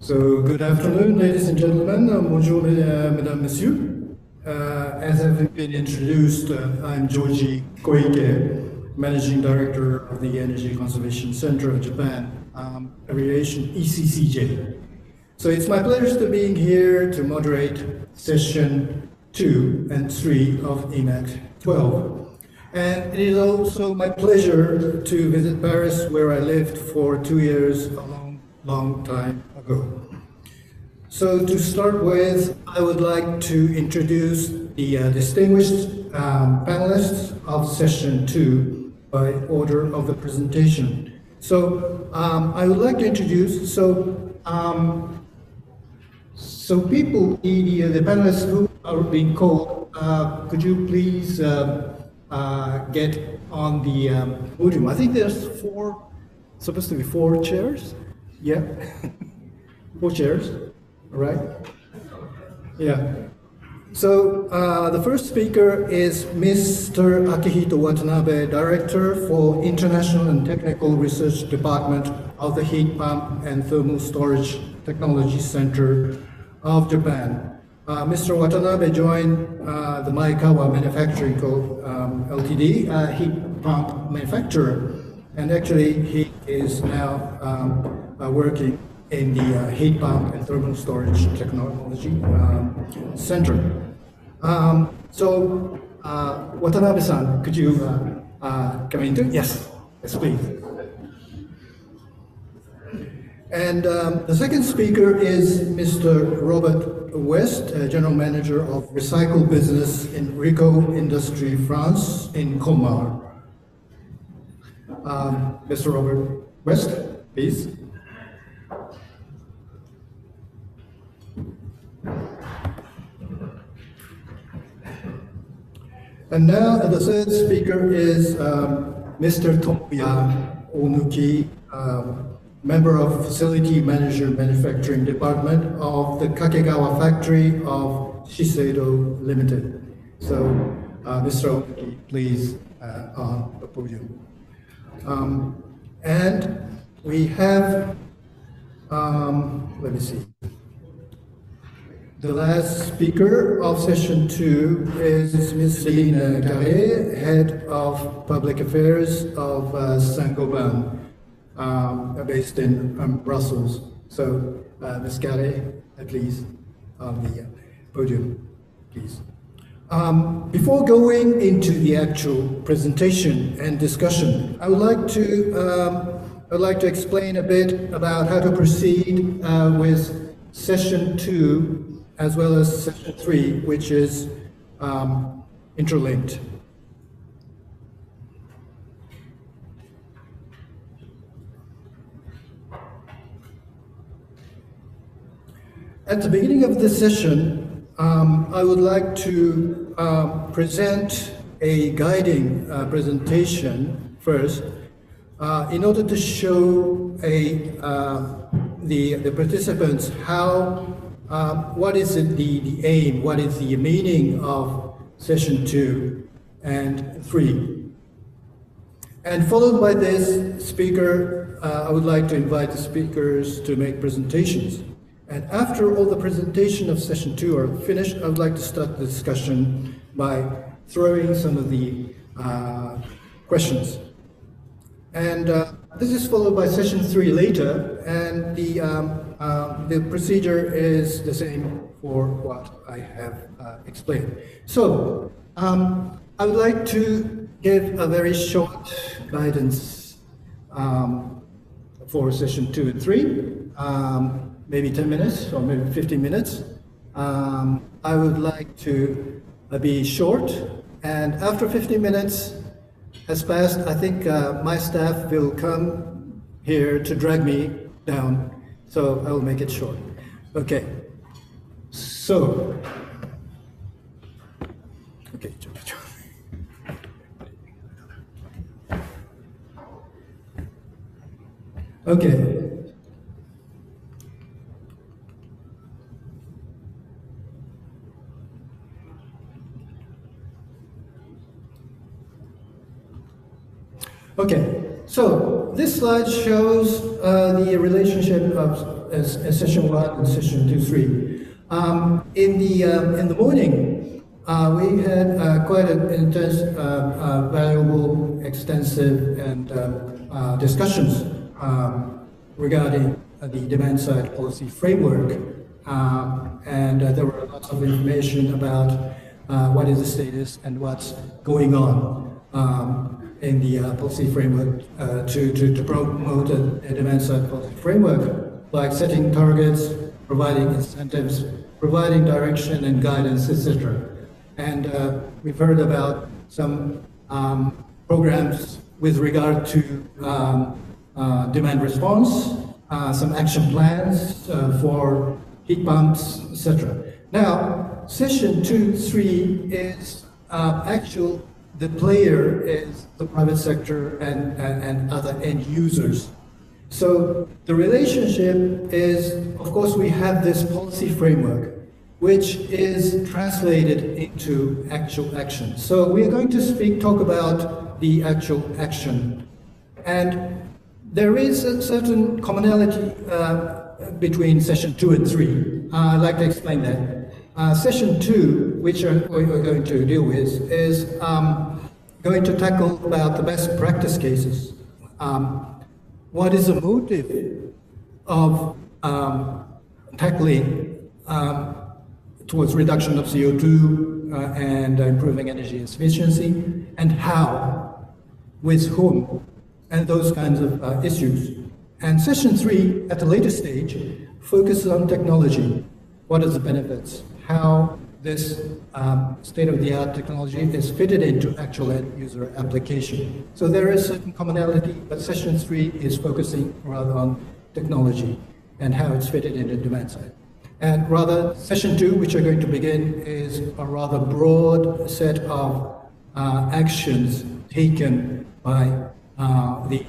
So, good afternoon, ladies and gentlemen. Bonjour, mesdames, messieurs. As I've been introduced, I'm Joji Koike, Managing Director of the Energy Conservation Center of Japan, abbreviation ECCJ. So it's my pleasure to be here to moderate session 2 and 3 of EMAK12. And it is also my pleasure to visit Paris, where I lived for 2 years a long time ago. So to start with, I would like to introduce the distinguished panelists of session 2 by order of the presentation. So I would like to introduce, people, the panelists who are being called, could you please get on the podium? I think there's supposed to be 4 chairs. Yeah, 4 chairs, all right? Yeah. So the first speaker is Mr. Akihito Watanabe, Director for International and Technical Research Department of the Heat Pump and Thermal Storage Technology Center of Japan. Mr. Watanabe joined the Maekawa Manufacturing Co. Ltd., heat pump manufacturer, and actually he is now working in the heat pump and thermal storage technology center. Watanabe-san, could you come into? Yes, please. And the second speaker is Mr. Robert West, General Manager of Recycle Business in Rico Industrie France in Colmar. Mr. Robert West, please. And now the third speaker is Mr. Tomoya Onuki, member of Facility Manager Manufacturing Department of the Kakegawa factory of Shiseido Limited. So, Mr. Onuki, please, on the podium. And we have, let me see. The last speaker of session 2 is Ms. Céline Carré, Head of Public Affairs of Saint-Gobain, based in Brussels. So, Ms. Carré, please, on the podium, please. Before going into the actual presentation and discussion, I would like to explain a bit about how to proceed with session 2 as well as session 3, which is interlinked. At the beginning of this session, I would like to present a guiding presentation first, in order to show the participants how what is the aim, what is the meaning of session 2 and 3. And followed by this speaker, I would like to invite the speakers to make presentations. And after all the presentation of session 2 are finished, I would like to start the discussion by throwing some of the questions. And this is followed by session 3 later, and the procedure is the same for what I have explained. So, I would like to give a very short guidance for session 2 and 3, maybe 10 minutes or maybe 15 minutes. I would like to be short, and after 15 minutes has passed, I think my staff will come here to drag me down, so I will make it short. Okay, so, okay. Okay. Okay, so this this slide shows the relationship of session 1 and session 2-3. In the morning, we had quite an intense, valuable, extensive, and discussions regarding the demand-side policy framework, and there were lots of information about what is the status and what's going on in the policy framework to promote a demand-side policy framework, like setting targets, providing incentives, providing direction and guidance, etc. And we've heard about some programs with regard to demand response, some action plans for heat pumps, etc. Now, session 2-3 is the player is the private sector and other end users. So the relationship is, of course, we have this policy framework, which is translated into actual action. So we are going to talk about the actual action. And there is a certain commonality between session 2 and 3. I'd like to explain that. Session 2, which we're going to deal with, is going to tackle about the best practice cases. What is the motive of tackling towards reduction of CO2 and improving energy efficiency, and how, with whom, and those kinds of issues. And session 3, at a later stage, focuses on technology. What are the benefits? How this state-of-the-art technology is fitted into actual end-user application. So there is certain commonality, but session 3 is focusing rather on technology and how it's fitted into demand side. And rather, session 2, which are going to begin, is a rather broad set of actions taken by the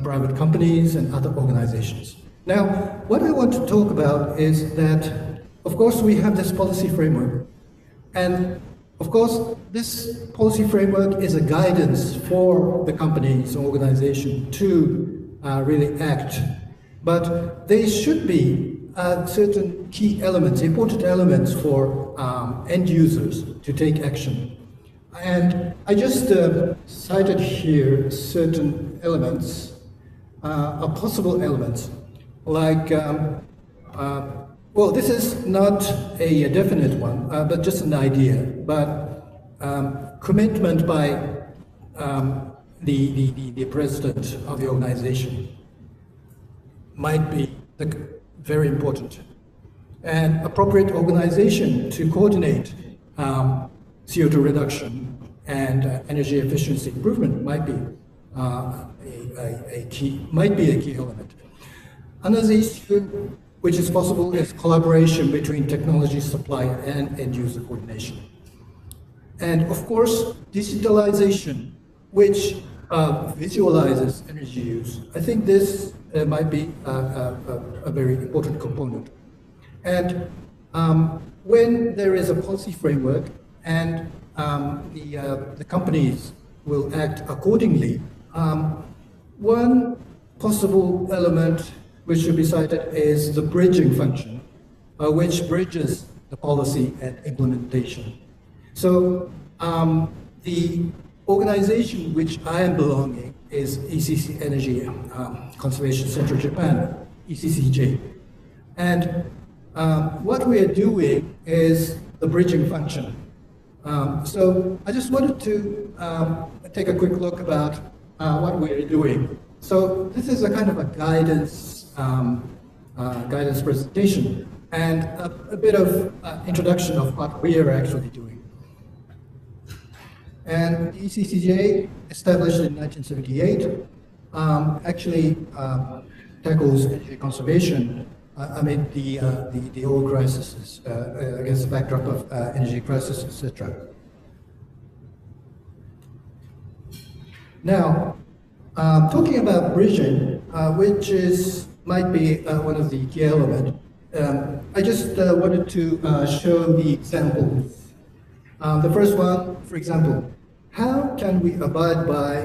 private companies and other organizations. Now, what I want to talk about is that, of course, we have this policy framework. And, of course, this policy framework is a guidance for the companies and organization to really act. But there should be certain key elements, important elements for end users to take action. And I just cited here certain elements, possible elements, like, well, this is not a definite one, but just an idea, but commitment by the president of the organization might be very important. And appropriate organization to coordinate CO2 reduction and energy efficiency improvement might be a key element. Another issue which is possible is collaboration between technology supplier and end user coordination. And of course, digitalization, which visualizes energy use. I think this might be a very important component. And when there is a policy framework and the companies will act accordingly, one possible element which should be cited is the bridging function, which bridges the policy and implementation. So the organization which I am belonging is ECC Energy Conservation Center Japan, ECCJ. And what we are doing is the bridging function. So I just wanted to take a quick look about what we are doing. So this is a kind of a guidance presentation and a bit of introduction of what we are actually doing. And ECCJ, established in 1978, actually tackles energy conservation amid the oil crisis, against the backdrop of energy crisis, etc. Now, talking about bridging, which might be one of the key elements, I just wanted to show the examples. The first one, for example, how can we abide by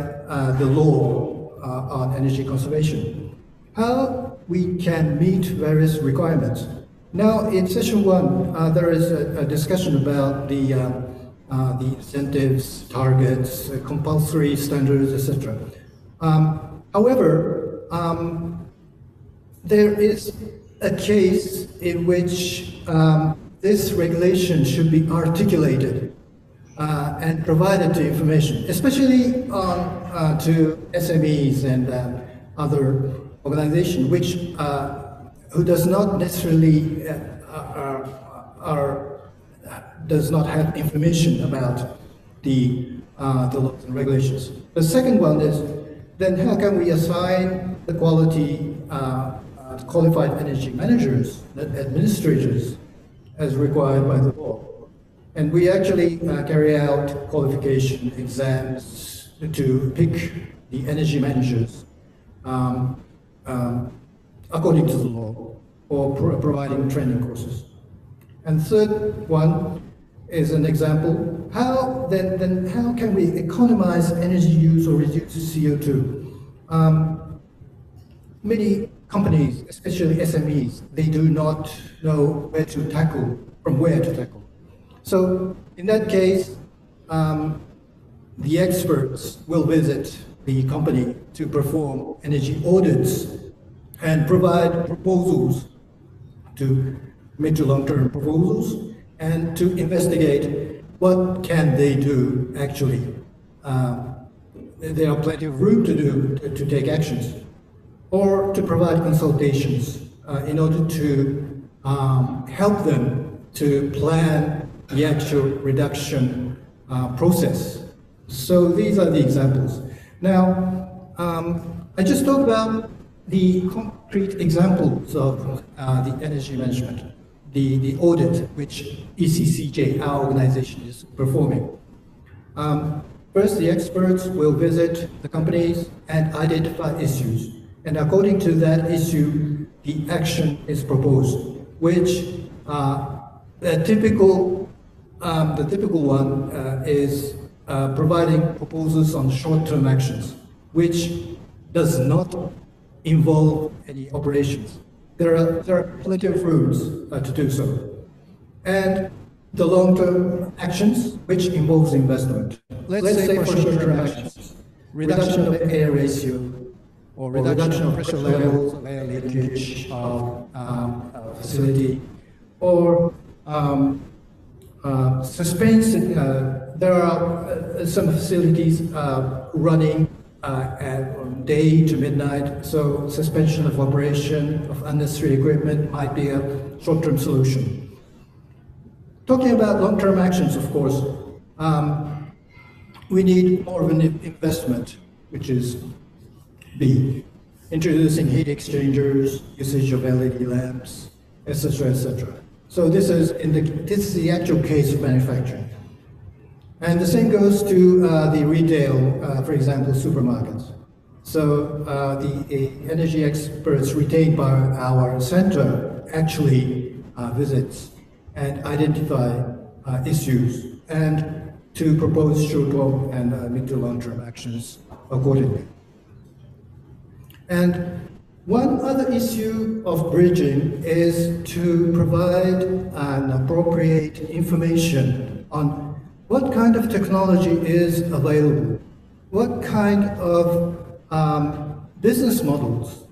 the law on energy conservation. How we can meet various requirements. Now, in session 1, there is a discussion about the incentives, targets, compulsory standards, etc. However, there is a case in which this regulation should be articulated and provided to information, especially to SMEs and other organizations who does not necessarily does not have information about the laws and regulations. The second one is, then how can we assign the qualified energy managers, administrators, as required by the law? And we actually carry out qualification exams to pick the energy managers according to the law, or providing training courses. And third one is an example. How can we economize energy use or reduce CO2? Many companies, especially SMEs, they do not know from where to tackle. So in that case, the experts will visit the company to perform energy audits and provide proposals, to mid to long-term proposals, and to investigate what can they do actually. There are plenty of room to take actions, or to provide consultations in order to help them to plan the actual reduction process. So these are the examples. Now, I just talked about the concrete examples of the energy management, the audit which ECCJ, our organization, is performing. First, the experts will visit the companies and identify issues. And according to that issue, the action is proposed, which the typical one is providing proposals on short-term actions, which does not involve any operations. There are plenty of routes to do so. And the long-term actions, which involves investment. Let's say for short-term actions, reduction of air ratio, or reduction of pressure levels of air leakage of facility, or suspension. There are some facilities running day to midnight, so suspension of operation of unnecessary equipment might be a short-term solution. Talking about long-term actions, of course, we need more of an investment, which is B, introducing heat exchangers, usage of LED lamps, etc., etc. So this is the actual case of manufacturing. And the same goes to the retail, for example, supermarkets. So the energy experts retained by our center actually visits and identify issues and to propose short-term and mid to long-term actions accordingly. And one other issue of bridging is to provide an appropriate information on what kind of technology is available, what kind of business models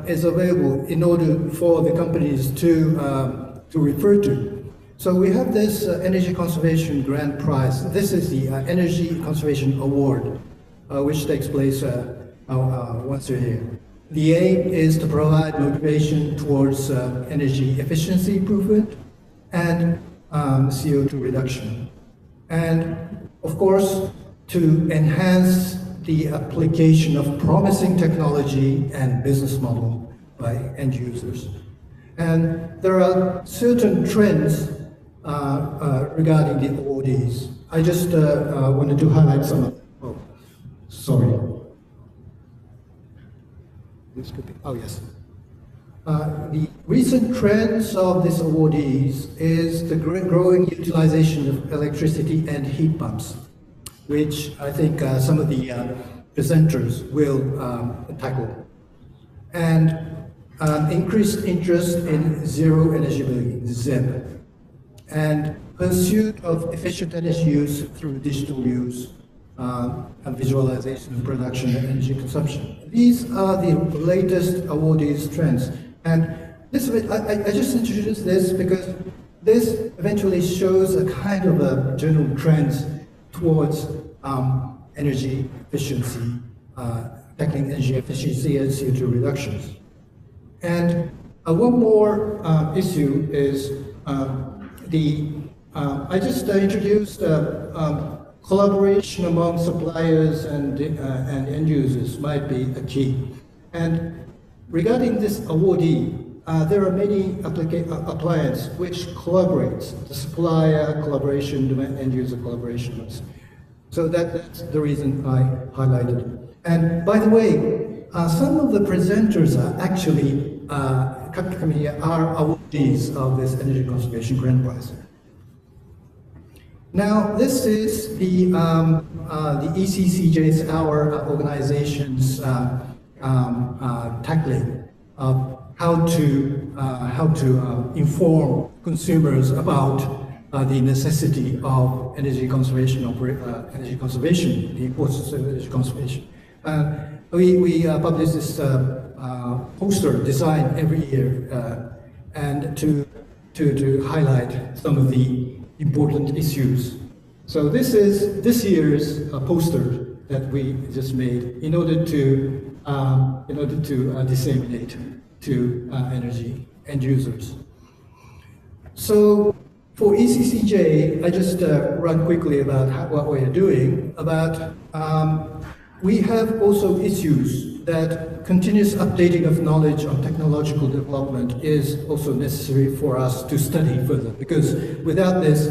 is available in order for the companies to refer to. So we have this Energy Conservation Grand Prize. This is the Energy Conservation Award, which takes place once a year. The aim is to provide motivation towards energy efficiency improvement and CO2 reduction. And of course, to enhance the application of promising technology and business model by end users. And there are certain trends regarding the awardees. I just wanted to highlight some of them. Oh, sorry. This could be, oh yes. The recent trends of these awardees is the growing utilization of electricity and heat pumps, which I think some of the presenters will tackle. And increased interest in zero energy building, ZEB, and pursuit of efficient energy use through digital use, and visualization of production and energy consumption. These are the latest awardees' trends. And this, I just introduced this because this eventually shows a kind of a general trend towards energy efficiency, tackling energy efficiency and CO2 reductions. And one more issue is I just introduced collaboration among suppliers and end users might be a key. And regarding this awardee, there are many appliances which collaborate, the supplier collaboration, the end user collaboration. So that's the reason I highlighted. And by the way, some of the presenters are actually are awardees of this Energy Conservation Grand Prize. Now, this is the ECCJ's, our organization's tackling of how to inform consumers about the necessity of energy conservation, the importance of energy conservation. We publish this poster design every year, and to highlight some of the important issues. So this is this year's poster that we just made in order to disseminate to energy end users. So for ECCJ, I just run quickly about what we are doing. We have also issues that continuous updating of knowledge on technological development is also necessary for us to study further, because without this,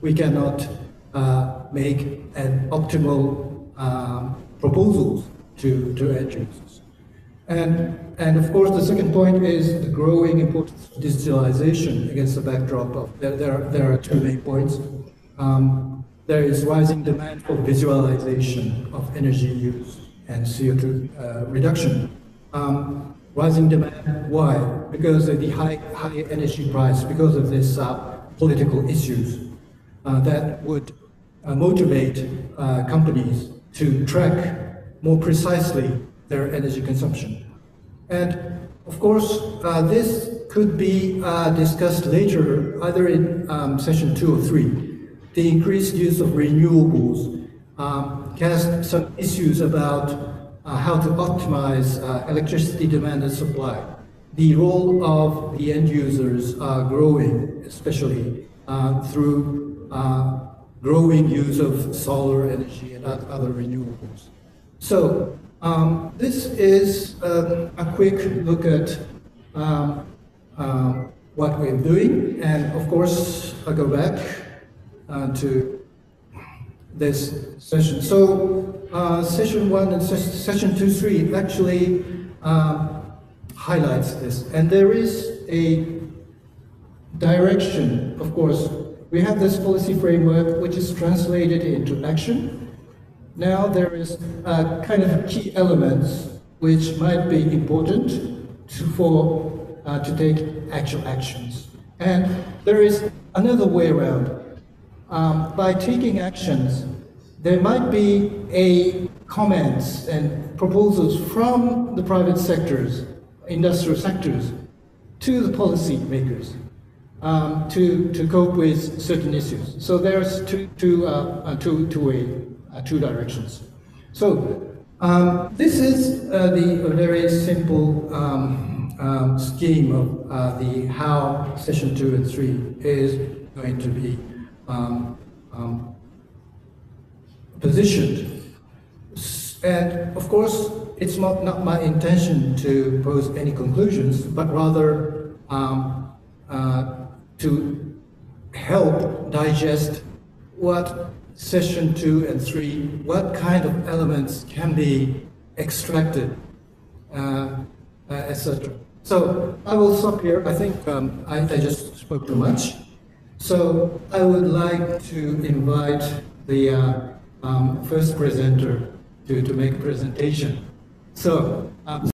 we cannot make an optimal proposals to end users. And of course, the second point is the growing importance of digitalization against the backdrop of, there are two main points. There is rising demand for visualization of energy use and CO2 reduction. Rising demand, why? Because of the high energy price, because of this political issues that would motivate companies to track more precisely their energy consumption. And of course, this could be discussed later, either in session 2 or 3. The increased use of renewables cast some issues about how to optimize electricity demand and supply. The role of the end users are growing, especially through growing use of solar energy and other renewables. So this is a quick look at what we're doing, and of course I'll go back to this session. So session 1 and session 2-3 actually highlights this, and there is a direction. Of course, we have this policy framework which is translated into action. Now there is kind of key elements which might be important to take actual actions. And there is another way around. By taking actions, there might be comments and proposals from the private sectors, industrial sectors, to the policy makers to cope with certain issues. So there's two directions. So this is the very simple scheme of how session 2 and 3 is going to be positioned. And of course, it's not my intention to pose any conclusions, but rather to help digest what session 2 and 3, what kind of elements can be extracted, etc. So I will stop here. I think I just spoke too much. So I would like to invite the first presenter to make a presentation. So